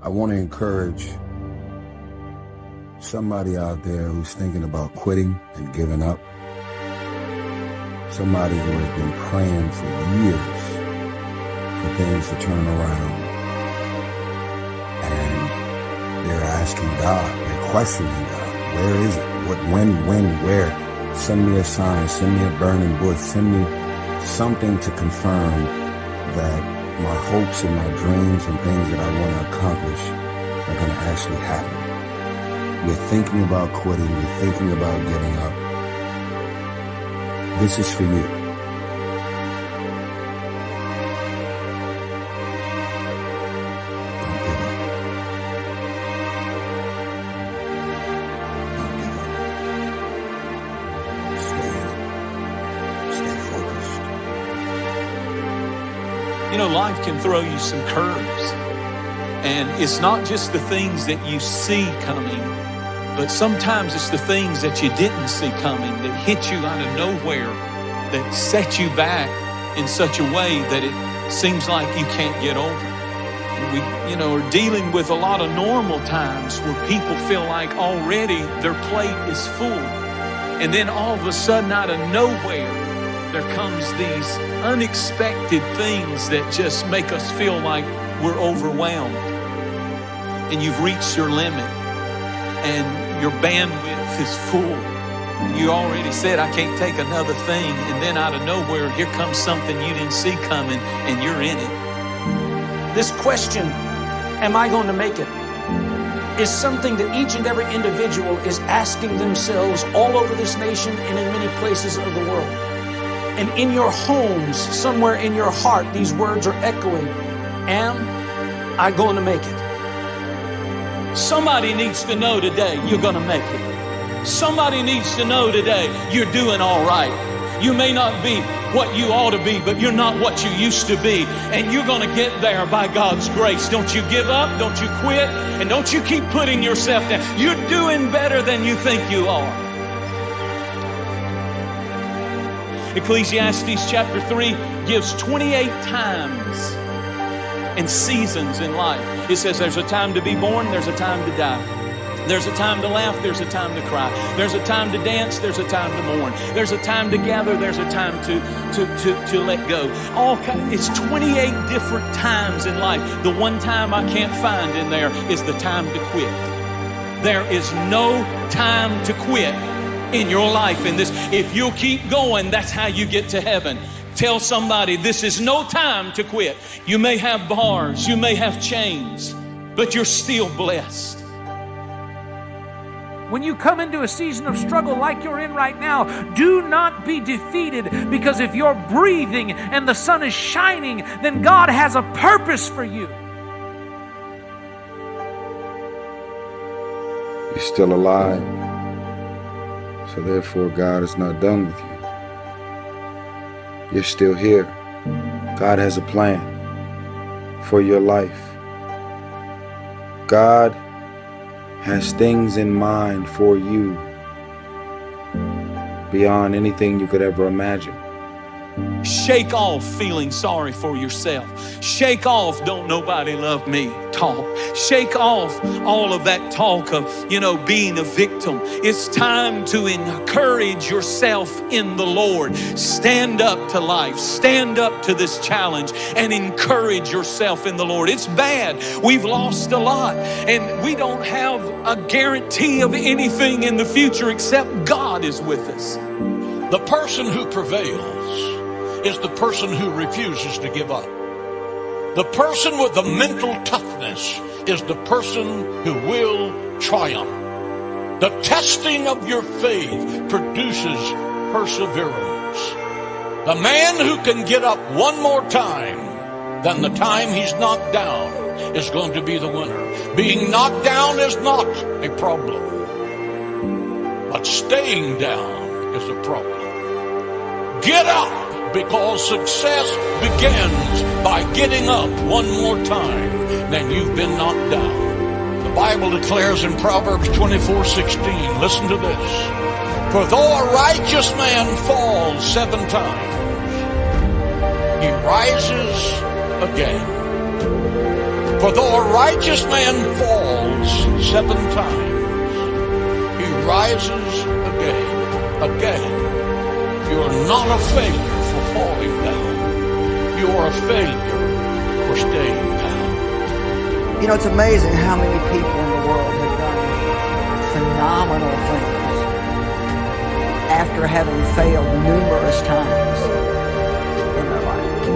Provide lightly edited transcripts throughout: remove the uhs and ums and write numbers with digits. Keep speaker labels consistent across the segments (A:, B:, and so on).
A: I want to encourage somebody out there who's thinking about quitting and giving up. Somebody who has been praying for years for things to turn around. And they're asking God, they're questioning God. Where is it? What, when, where? Send me a sign, send me a burning bush, send me something to confirm that my hopes and my dreams and things that I want to accomplish are going to actually happen. You're thinking about quitting, you're thinking about giving up. This is for you. Don't give up. Don't give up. Stay in it. Stay focused.
B: You know, life can throw you some curves. And it's not just the things that you see coming, but sometimes it's the things that you didn't see coming that hit you out of nowhere, that set you back in such a way that it seems like you can't get over. And we, are dealing with a lot of normal times where people feel like already their plate is full. And then all of a sudden out of nowhere, there comes these unexpected things that just make us feel like we're overwhelmed. And you've reached your limit and your bandwidth is full. You already said, I can't take another thing. And then out of nowhere, here comes something you didn't see coming and you're in it.
C: This question, am I going to make it, is something that each and every individual is asking themselves all over this nation and in many places of the world. And in your homes, somewhere in your heart, these words are echoing. Am I going to make it?
B: Somebody needs to know today you're going to make it. Somebody needs to know today you're doing all right. You may not be what you ought to be, but you're not what you used to be. And you're going to get there by God's grace. Don't you give up. Don't you quit. And don't you keep putting yourself down. You're doing better than you think you are. Ecclesiastes chapter 3 gives 28 times and seasons in life. It says there's a time to be born, there's a time to die. There's a time to laugh, there's a time to cry. There's a time to dance, there's a time to mourn. There's a time to gather, there's a time to let go. It's 28 different times in life. The one time I can't find in there is the time to quit. There is no time to quit in your life in this. If you'll keep going, that's how you get to heaven. Tell somebody this is no time to quit. You may have bars, you may have chains, but you're still blessed.
D: When you come into a season of struggle like you're in right now, do not be defeated, because if you're breathing and the sun is shining, then God has a purpose for you.
A: You're still alive. So therefore, God is not done with you. You're still here. God has a plan for your life. God has things in mind for you beyond anything you could ever imagine.
B: Shake off feeling sorry for yourself. Shake off don't nobody love me talk. Shake off all of that talk of, being a victim. It's time to encourage yourself in the Lord. Stand up to life. Stand up to this challenge and encourage yourself in the Lord. It's bad. We've lost a lot and we don't have a guarantee of anything in the future except God is with us.
E: The person who prevails is the person who refuses to give up. The person with the mental toughness is the person who will triumph. The testing of your faith produces perseverance. The man who can get up one more time than the time he's knocked down is going to be the winner. Being knocked down is not a problem, but staying down is a problem. Get up, because success begins by getting up one more time than you've been knocked down. The Bible declares in Proverbs 24:16, listen to this. For though a righteous man falls 7 times, he rises again. For though a righteous man falls 7 times, he rises again. You are not a failure for falling down. You are a failure for staying down.
F: You know, it's amazing how many people in the world have done phenomenal things after having failed numerous times in their life.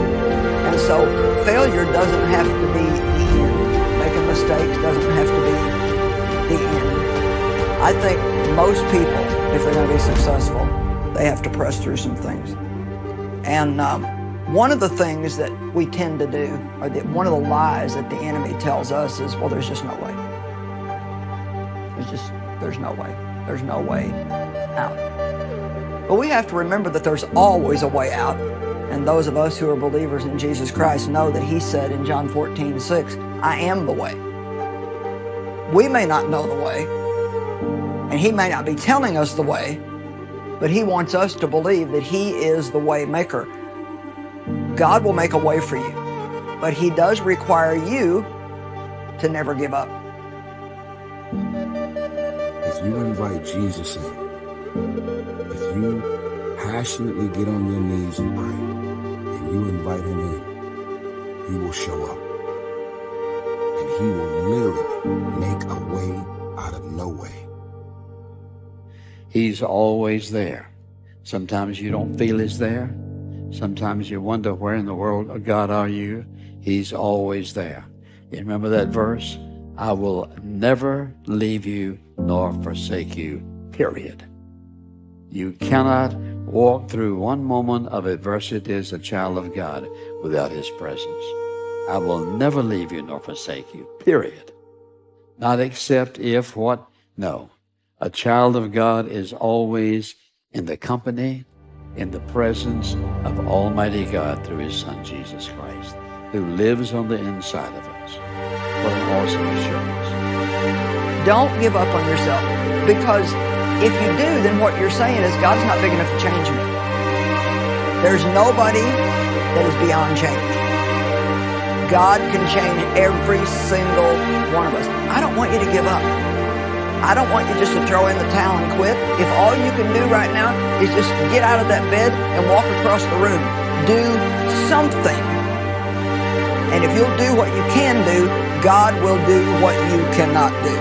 F: And so failure doesn't have to be the end. Making mistakes doesn't have to be the end. I think most people, if they're going to be successful, they have to press through some things. And one of the things that we tend to do, or one of the lies that the enemy tells us is, well, there's just no way. There's no way. There's no way out. But we have to remember that there's always a way out. And those of us who are believers in Jesus Christ know that he said in John 14:6, I am the way. We may not know the way, and he may not be telling us the way, but he wants us to believe that he is the way maker. God will make a way for you, but he does require you to never give up.
A: If you invite Jesus in, if you passionately get on your knees and pray, and you invite him in, he will show up. And he will literally make a way out of no way.
G: He's always there. Sometimes you don't feel he's there. Sometimes you wonder, where in the world, oh God, are you? He's always there. You remember that verse? I will never leave you nor forsake you, period. You cannot walk through one moment of adversity as a child of God without his presence. I will never leave you nor forsake you, period. Not except if what? No. A child of God is always in the company, in the presence of Almighty God through his Son, Jesus Christ, who lives on the inside of us. What an awesome assurance.
F: Don't give up on yourself, because if you do, then what you're saying is, God's not big enough to change me. There's nobody that is beyond change. God can change every single one of us. I don't want you to give up. I don't want you just to throw in the towel and quit. If all you can do right now is just get out of that bed and walk across the room, do something. And if you'll do what you can do, God will do what you cannot do.